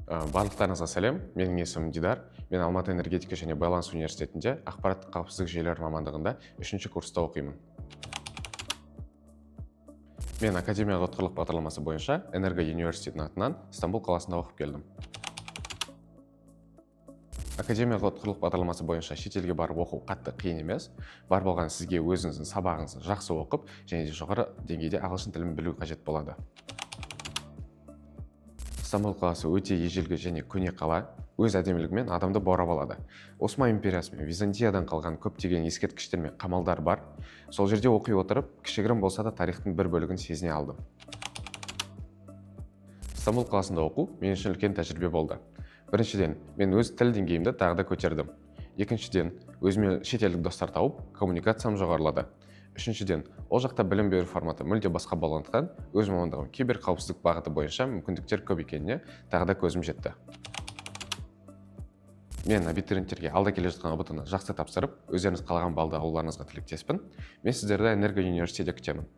Барлықтарыңызға сәлем, менің есімім Дидар. Мен Алматы энергетика және байланыс университетінде ақпараттық қауіпсіздік жүйелері мамандығында 3-ші курста оқимын. Мен академиялық ұтқырлық бағдарламасы бойынша Энерго университетінің атынан Стамбул қаласында оқып келдім. Академиялық ұтқырлық бағдарламасы бойынша шетелге барып оқу қатты қиын емес. Бар болған сізге өзіңіздің сабағыңызды жақсы оқып, және де жоғары деңгейде ағылшын тілін білу қажет болады. Стамбул қаласы өте ежелгі және көне қала, өз әдемілігімен адамды баурап алады. Осман империясы мен Византиядан қалған көптеген ескерткіштер мен қамалдар бар. Сол жерде оқи отырып, кішігірім болса да тарихтың бір бөлігін сезіне алдым. Стамбул қаласында оқу мен үшін үлкен тәжірибе болды. Біріншіден, мен өз тіл деңгейімді тағы да көтердім. Екіншіден, өзіме шетелдік достар тауып, коммуникациям жоғарылады. Үшіншіден, ол жақта білім беру форматы мүлде басқа болғандықтан, өз мамандығым киберқауіпсіздік бағыты бойынша мүмкіндіктер көп екеніне тағы да көзім жетті. Мен абитуриенттерге алда келе жатқан ұбт-ны жақсы тапсырып, өздеріңіз қалаған балды алуларыңызға тілектеспін. Мен сіздерді Энерго университетінде күтемін.